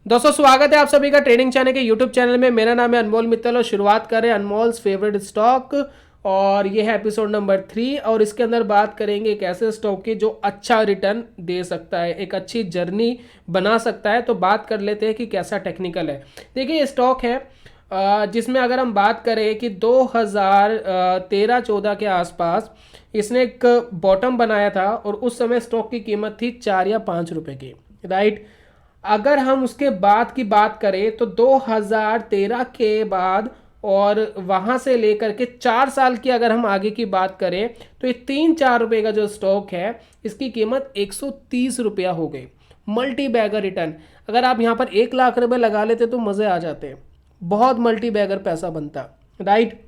दोस्तों स्वागत है आप सभी का ट्रेडिंग चैनल के यूट्यूब चैनल में। मेरा नाम है अनमोल मित्तल और शुरुआत करें अनमोल्स फेवरेट स्टॉक। और ये है एपिसोड नंबर 3 और इसके अंदर बात करेंगे एक ऐसे स्टॉक की जो अच्छा रिटर्न दे सकता है, एक अच्छी जर्नी बना सकता है। तो बात कर लेते हैं कि कैसा टेक्निकल है। देखिए ये स्टॉक है जिसमें अगर हम बात करें कि 2013-14 के आसपास इसने एक बॉटम बनाया था और उस समय स्टॉक की कीमत थी 4 या 5 रुपए की, राइट। अगर हम उसके बाद की बात करें तो 2013 के बाद और वहां से लेकर के 4 साल की अगर हम आगे की बात करें तो ये 3-4 रुपए का जो स्टॉक है इसकी कीमत 130 रुपया हो गई। मल्टी बैगर रिटर्न, अगर आप यहाँ पर 1 लाख रुपए लगा लेते तो मजे आ जाते, बहुत मल्टी बैगर पैसा बनता, राइट।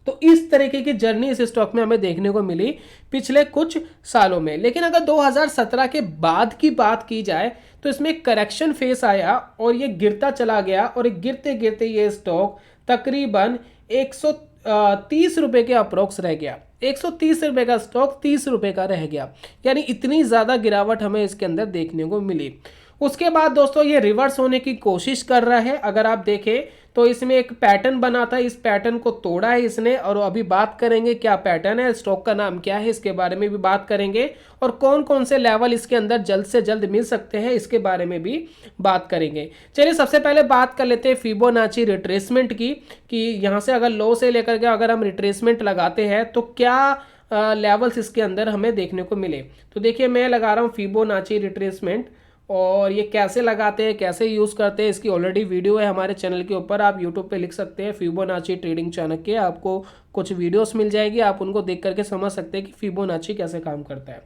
तो इस तरीके की जर्नी इस स्टॉक में हमें देखने को मिली पिछले कुछ सालों में। लेकिन अगर 2017 के बाद की बात की जाए तो इसमें एक करेक्शन फेस आया और ये गिरता चला गया और गिरते गिरते ये स्टॉक तकरीबन 130 रुपए के अप्रोक्स रह गया। 130 रुपए का स्टॉक 30 रुपए का रह गया, यानी इतनी ज़्यादा गिरावट हमें इसके अंदर देखने को मिली। उसके बाद दोस्तों ये रिवर्स होने की कोशिश कर रहा है। अगर आप देखें तो इसमें एक पैटर्न बना था, इस पैटर्न को तोड़ा है इसने और अभी बात करेंगे क्या पैटर्न है, स्टॉक का नाम क्या है, इसके बारे में भी बात करेंगे और कौन कौन से लेवल इसके अंदर जल्द से जल्द मिल सकते हैं इसके बारे में भी बात करेंगे। चलिए सबसे पहले बात कर लेते हैं फिबोनाची रिट्रेसमेंट की, कि यहाँ से अगर लो से लेकर के अगर हम रिट्रेसमेंट लगाते हैं तो क्या लेवल्स इसके अंदर हमें देखने को मिले। तो देखिए मैं लगा रहा हूँ फिबोनाची रिट्रेसमेंट और ये कैसे लगाते हैं कैसे यूज़ करते हैं इसकी ऑलरेडी वीडियो है हमारे चैनल के ऊपर। आप यूट्यूब पे लिख सकते हैं फिबोनाची ट्रेडिंग चाणक्य, आपको कुछ वीडियोस मिल जाएगी, आप उनको देख करके समझ सकते हैं कि फिबोनाची कैसे काम करता है।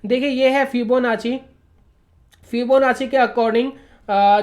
देखिए ये है फिबोनाची। फिबोनाची के अकॉर्डिंग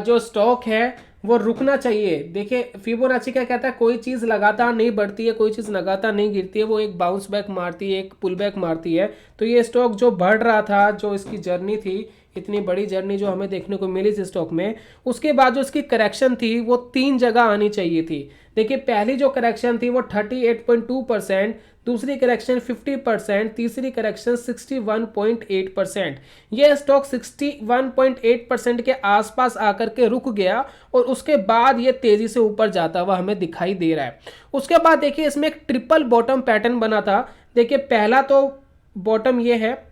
जो स्टॉक है वो रुकना चाहिए। देखिए फिबोनाची क्या कहता है, कोई चीज़ लगातार नहीं बढ़ती है, कोई चीज़ लगातार नहीं गिरती है, वो एक बाउंस बैक मारती है, एक पुल बैक मारती है। तो ये स्टॉक जो बढ़ रहा था, जो इसकी जर्नी थी, इतनी बड़ी जर्नी जो हमें देखने को मिली इस स्टॉक में, उसके बाद जो इसकी करेक्शन थी वो 3 जगह आनी चाहिए थी। देखिए पहली जो करेक्शन थी वो 38.2%, दूसरी करेक्शन 50%, तीसरी करेक्शन 61.8%। यह स्टॉक 61.8% के आसपास आकर के रुक गया और उसके बाद ये तेजी से ऊपर जाता हुआ हमें दिखाई दे रहा है। उसके बाद देखिए इसमें एक ट्रिपल बॉटम पैटर्न बना था। देखिए पहला तो बॉटम ये है,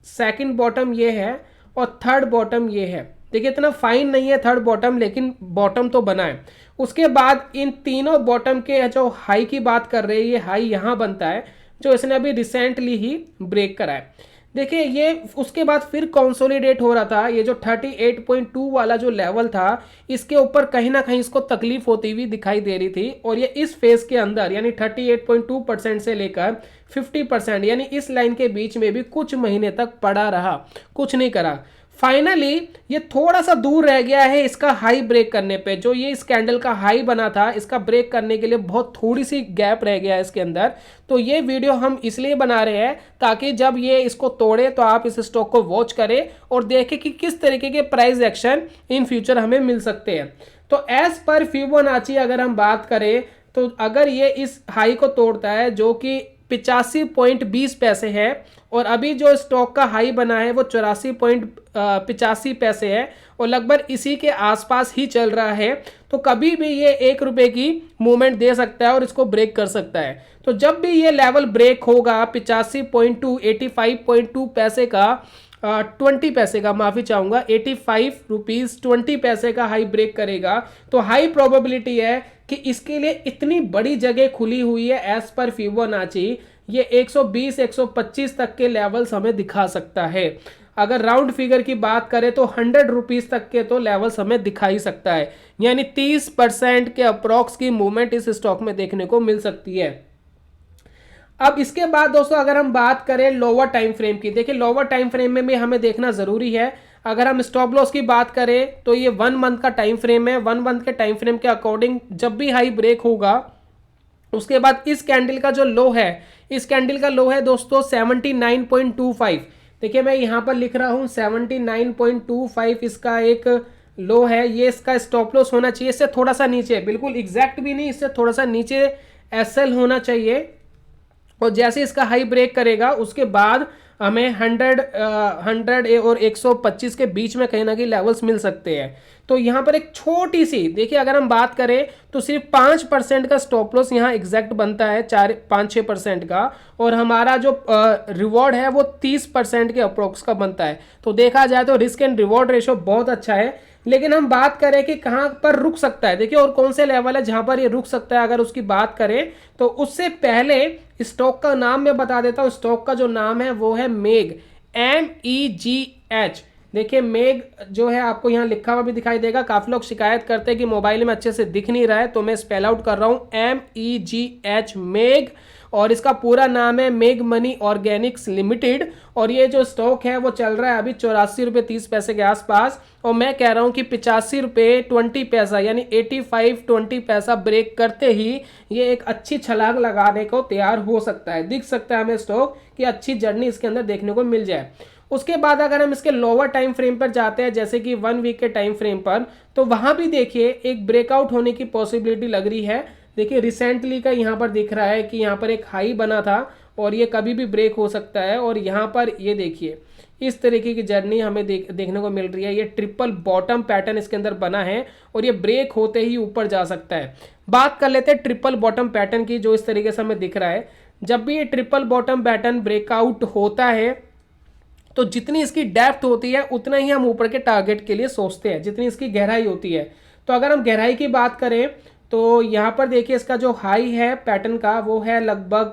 सेकंड बॉटम ये है और थर्ड बॉटम ये है। देखिए इतना फाइन नहीं है थर्ड बॉटम, लेकिन बॉटम तो बना है। उसके बाद इन तीनों बॉटम के जो हाई की बात कर रहे हैं, ये हाई यहाँ बनता है जो इसने अभी रिसेंटली ही ब्रेक करा है। देखिए ये उसके बाद फिर कंसोलिडेट हो रहा था। ये जो 38.2 वाला जो लेवल था इसके ऊपर कहीं ना कहीं इसको तकलीफ होती हुई दिखाई दे रही थी और ये इस फेज के अंदर यानी 38.2% से लेकर 50% यानी इस लाइन के बीच में भी कुछ महीने तक पड़ा रहा, कुछ नहीं करा। फाइनली ये थोड़ा सा दूर रह गया है इसका हाई ब्रेक करने पे। जो ये इस कैंडल का हाई बना था इसका ब्रेक करने के लिए बहुत थोड़ी सी गैप रह गया है इसके अंदर। तो ये वीडियो हम इसलिए बना रहे हैं ताकि जब ये इसको तोड़े तो आप इस स्टॉक को वॉच करें और देखें कि किस तरीके के प्राइस एक्शन इन फ्यूचर हमें मिल सकते हैं। तो एज पर फिबोनाची अगर हम बात करें तो अगर ये इस हाई को तोड़ता है जो कि 85.20 पैसे है और अभी जो स्टॉक का हाई बना है वो 84.85 पैसे है और लगभग इसी के आसपास ही चल रहा है, तो कभी भी ये 1 रुपए की मूवमेंट दे सकता है और इसको ब्रेक कर सकता है। तो जब भी ये लेवल ब्रेक होगा 85.2 85.2 पैसे का 20 पैसे का, माफी चाहूंगा, 85 रुपीज 20 पैसे का हाई ब्रेक करेगा तो हाई प्रोबेबिलिटी है कि इसके लिए इतनी बड़ी जगह खुली हुई है। एज पर फिबोनाची ये 120 125 तक के लेवल्स हमें दिखा सकता है। अगर राउंड फिगर की बात करें तो 100 रुपीज तक के तो लेवल्स हमें दिखा ही सकता है, यानी 30% के अप्रॉक्स की मूवमेंट इस स्टॉक में देखने को मिल सकती है। अब इसके बाद दोस्तों अगर हम बात करें लोअर टाइम फ्रेम की, देखिए लोअर टाइम फ्रेम में भी हमें देखना जरूरी है। अगर हम स्टॉप लॉस की बात करें तो ये 1 मंथ का टाइम फ्रेम है। 1 मंथ के टाइम फ्रेम के अकॉर्डिंग जब भी हाई ब्रेक होगा उसके बाद इस कैंडल का जो लो है, इस कैंडल का लो है दोस्तों 79.25। देखिए मैं यहां पर लिख रहा हूं 79.25 इसका एक लो है। ये इसका स्टॉप लॉस होना चाहिए, इससे थोड़ा सा नीचे, बिल्कुल एग्जैक्ट भी नहीं, इससे थोड़ा सा नीचे एसएल होना चाहिए। और जैसे इसका हाई ब्रेक करेगा उसके बाद हमें 100 और 125 के बीच में कहीं ना कहीं लेवल्स मिल सकते हैं। तो यहाँ पर एक छोटी सी देखिए, अगर हम बात करें तो सिर्फ 5% का स्टॉप लॉस यहाँ एग्जैक्ट बनता है, 4-5-6% का, और हमारा जो रिवॉर्ड है वो 30% के अप्रोक्स का बनता है। तो देखा जाए तो रिस्क एंड रिवॉर्ड रेशो बहुत अच्छा है। लेकिन हम बात करें कि कहाँ पर रुक सकता है, देखिए और कौन से लेवल है जहाँ पर ये रुक सकता है, अगर उसकी बात करें तो उससे पहले स्टॉक का नाम मैं बता देता हूँ। स्टॉक का जो नाम है वो है मेग, MEGH। देखिए मेग जो है आपको यहाँ लिखा हुआ भी दिखाई देगा। काफ़ी लोग शिकायत करते हैं कि मोबाइल में अच्छे से दिख नहीं रहा है, तो मैं स्पेल आउट कर रहा हूँ MEGH, मेग। और इसका पूरा नाम है मेग मनी ऑर्गेनिक्स लिमिटेड। और ये जो स्टॉक है वो चल रहा है अभी 84 रुपये 30 पैसे के आसपास। और मैं कह रहा हूँ कि 85 रुपये 20 पैसा यानी 85-20 पैसा ब्रेक करते ही ये एक अच्छी छलांग लगाने को तैयार हो सकता है। दिख सकता है हमें स्टॉक की अच्छी जर्नी इसके अंदर देखने को मिल जाए। उसके बाद अगर हम इसके लोअर टाइम फ्रेम पर जाते हैं, जैसे कि 1 वीक के टाइम फ्रेम पर, तो वहां भी देखिए एक ब्रेकआउट होने की पॉसिबिलिटी लग रही है। देखिए रिसेंटली का यहाँ पर दिख रहा है कि यहाँ पर एक हाई बना था और ये कभी भी ब्रेक हो सकता है। और यहाँ पर ये देखिए इस तरीके की जर्नी हमें देखने को मिल रही है। ये ट्रिपल बॉटम पैटर्न इसके अंदर बना है और ये ब्रेक होते ही ऊपर जा सकता है। बात कर लेते हैं ट्रिपल बॉटम पैटर्न की, जो इस तरीके से हमें दिख रहा है। जब भी ये ट्रिपल बॉटम पैटर्न ब्रेकआउट होता है तो जितनी इसकी डेप्थ होती है उतना ही हम ऊपर के टारगेट के लिए सोचते हैं, जितनी इसकी गहराई होती है। तो अगर हम गहराई की बात करें तो यहाँ पर देखिए इसका जो हाई है पैटर्न का वो है लगभग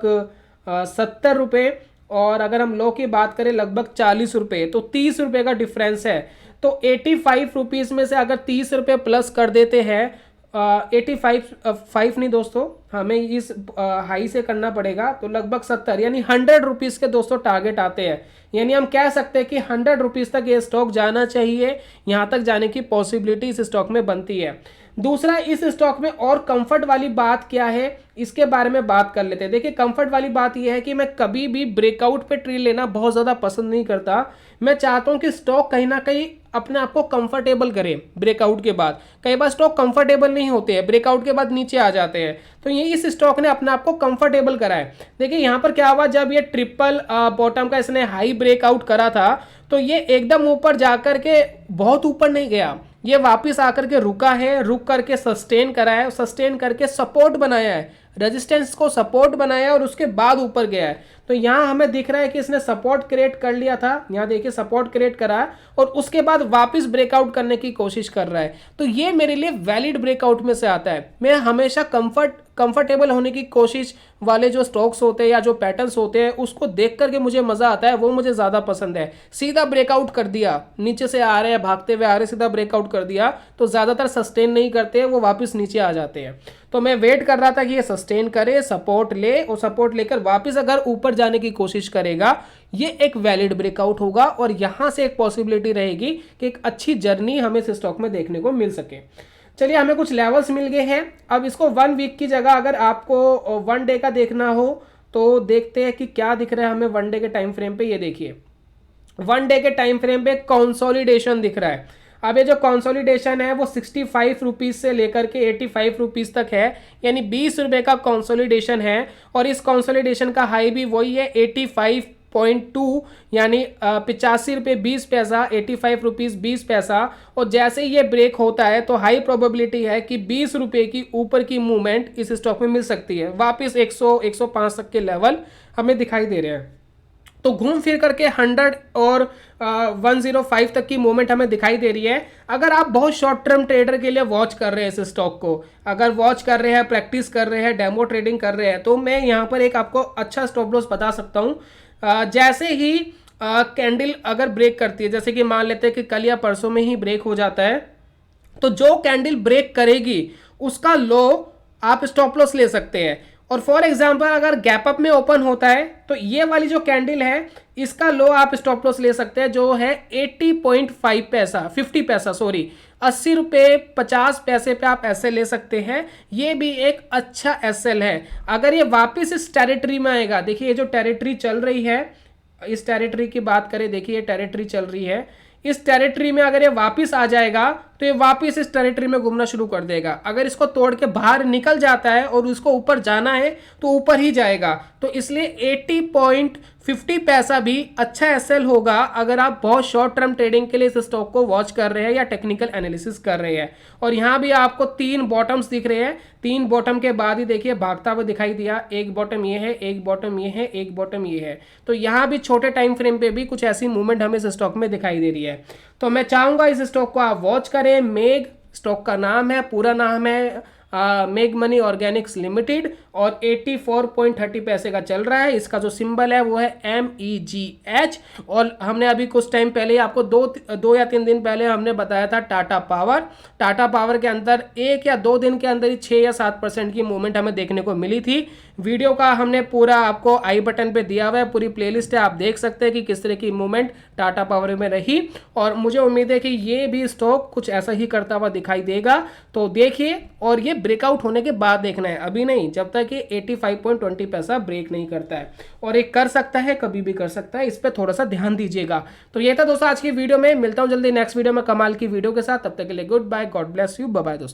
70 रुपये, और अगर हम लो की बात करें लगभग 40 रुपये, तो 30 रुपये का डिफरेंस है। तो 85 रुपीज़ में से अगर 30 रुपये प्लस कर देते हैं, 85 नहीं दोस्तों, हमें इस हाई से करना पड़ेगा, तो लगभग 70 यानी 100 रुपीज़ के दोस्तों टारगेट आते हैं। यानी हम कह सकते हैं कि 100 रुपीज़ तक ये स्टॉक जाना चाहिए, यहाँ तक जाने की पॉसिबिलिटी इस स्टॉक में बनती है। दूसरा, इस स्टॉक में और कंफर्ट वाली बात क्या है इसके बारे में बात कर लेते हैं। देखिए कंफर्ट वाली बात यह है कि मैं कभी भी ब्रेकआउट पे ट्रेड लेना बहुत ज़्यादा पसंद नहीं करता। मैं चाहता हूं कि स्टॉक कहीं ना कहीं अपने आप को कंफर्टेबल करे ब्रेकआउट के बाद। कई बार स्टॉक कंफर्टेबल नहीं होते हैं, ब्रेकआउट के बाद नीचे आ जाते हैं, तो ये इस स्टॉक ने अपने आप को कंफर्टेबल करा है। देखिए यहाँ पर क्या हुआ, जब ये ट्रिपल बॉटम का इसने हाई ब्रेकआउट करा था तो ये एकदम ऊपर जाकर के बहुत ऊपर नहीं गया, ये वापस आकर के रुका है, रुक करके सस्टेन करा है, सस्टेन करके सपोर्ट बनाया है, रेजिस्टेंस को सपोर्ट बनाया और उसके बाद ऊपर गया है। तो यहाँ हमें दिख रहा है कि इसने सपोर्ट क्रिएट कर लिया था, यहाँ देखिए सपोर्ट क्रिएट करा है और उसके बाद वापस ब्रेकआउट करने की कोशिश कर रहा है। तो ये मेरे लिए वैलिड ब्रेकआउट में से आता है। मैं हमेशा कंफर्टेबल होने की कोशिश वाले जो स्टॉक्स होते हैं या जो पैटर्न्स होते हैं उसको देख करके मुझे मजा आता है, वो मुझे ज्यादा पसंद है। सीधा ब्रेकआउट कर दिया, नीचे से आ रहे हैं भागते हुए आ रहे, सीधा ब्रेकआउट कर दिया तो ज्यादातर सस्टेन नहीं करते, वो वापस नीचे आ जाते हैं। तो मैं वेट कर रहा था कि ये सस्टेन करे, सपोर्ट ले और सपोर्ट लेकर वापस अगर ऊपर जाने की कोशिश करेगा, ये एक वैलिड ब्रेकआउट होगा और यहां से एक पॉसिबिलिटी रहेगी कि एक अच्छी जर्नी हमें इस स्टॉक में देखने को मिल सके। चलिए हमें कुछ लेवल्स मिल गए हैं। अब इसको 1 वीक की जगह अगर आपको 1 डे का देखना हो तो देखते हैं कि क्या दिख रहा है हमें 1 डे के टाइम फ्रेम पे। ये देखिए 1 डे के टाइम फ्रेम पे कंसोलिडेशन दिख रहा है। अब ये जो कंसोलिडेशन है वो 65 रुपीज़ से लेकर के 85 रुपीज़ तक है, यानी 20 रुपये का कंसोलिडेशन है। और इस कंसोलिडेशन का हाई भी वही है 85.2 यानी 85 रुपये 20 पैसा, 85 रुपीज़ 20 पैसा। और जैसे ही ये ब्रेक होता है तो हाई प्रोबेबिलिटी है कि 20 रुपये की ऊपर की मूवमेंट इस स्टॉक में मिल सकती है। वापस 100-105 तक के लेवल हमें दिखाई दे रहे हैं। तो घूम फिर करके 100 और 105 तक की मूवमेंट हमें दिखाई दे रही है। अगर आप बहुत शॉर्ट टर्म ट्रेडर के लिए वॉच कर रहे हैं इस स्टॉक को, अगर वॉच कर रहे हैं, प्रैक्टिस कर रहे हैं, डेमो ट्रेडिंग कर रहे हैं, तो मैं यहाँ पर एक आपको अच्छा स्टॉप लॉस बता सकता हूँ। जैसे ही कैंडल अगर ब्रेक करती है, जैसे कि मान लेते हैं कि कल या परसों में ही ब्रेक हो जाता है, तो जो कैंडल ब्रेक करेगी उसका लो आप स्टॉप लॉस ले सकते हैं। और फॉर एग्जांपल अगर गैप अप में ओपन होता है तो ये वाली जो कैंडल है इसका लो आप स्टॉप लॉस ले सकते हैं, जो है 80.5 पैसा 50 पैसा सॉरी 80 रुपये 50 पैसे पे आप ऐसे ले सकते हैं। ये भी एक अच्छा एसएल है। अगर ये वापस इस टेरिटरी में आएगा, देखिए ये जो टेरिटरी चल रही है, इस टेरिटरी की बात करें, देखिए ये टेरिटरी चल रही है, इस टेरिटरी में अगर ये वापस आ जाएगा तो ये वापस इस टेरिटरी में घूमना शुरू कर देगा। अगर इसको तोड़ के बाहर निकल जाता है और उसको ऊपर जाना है तो ऊपर ही जाएगा। तो इसलिए 80.50 पैसा भी अच्छा एसएल होगा अगर आप बहुत शॉर्ट टर्म ट्रेडिंग के लिए इस स्टॉक को वॉच कर रहे हैं या टेक्निकल एनालिसिस कर रहे हैं। और यहाँ भी आपको 3 बॉटम्स दिख रहे हैं, 3 बॉटम के बाद ही देखिए भागता हुआ दिखाई दिया। एक बॉटम ये है, एक बॉटम ये है, एक बॉटम ये है। तो यहाँ भी छोटे टाइम फ्रेम पे भी कुछ ऐसी मूवमेंट हमें इस स्टॉक में दिखाई दे रही है। तो मैं चाहूंगा इस स्टॉक को आप वॉच करें। मेग स्टॉक का नाम है, पूरा नाम है मेग मनी ऑर्गेनिक्स लिमिटेड और 84.30 पैसे का चल रहा है। इसका जो सिंबल है वो है MEGH। और हमने अभी कुछ टाइम पहले आपको दो या 3 दिन पहले हमने बताया था टाटा पावर के अंदर 1 या 2 दिन के अंदर ही 6 या 7% की मूवमेंट हमें देखने को मिली थी। वीडियो का हमने पूरा आपको आई बटन पे दिया हुआ है, पूरी प्लेलिस्ट है, आप देख सकते हैं कि किस तरह की मूवमेंट टाटा पावर में रही। और मुझे उम्मीद है कि ये भी स्टॉक कुछ ऐसा ही करता हुआ दिखाई देगा। तो देखिए, और ये ब्रेकआउट होने के बाद देखना है, अभी नहीं, जब तक ये 85.20 पैसा ब्रेक नहीं करता है। और एक कर सकता है, कभी भी कर सकता है, इस पर थोड़ा सा ध्यान दीजिएगा। तो ये था दोस्तों आज की वीडियो में। मिलता हूं जल्दी नेक्स्ट वीडियो में कमाल की वीडियो के साथ। तब तक के लिए goodbye, God bless you, bye bye दोस्तों।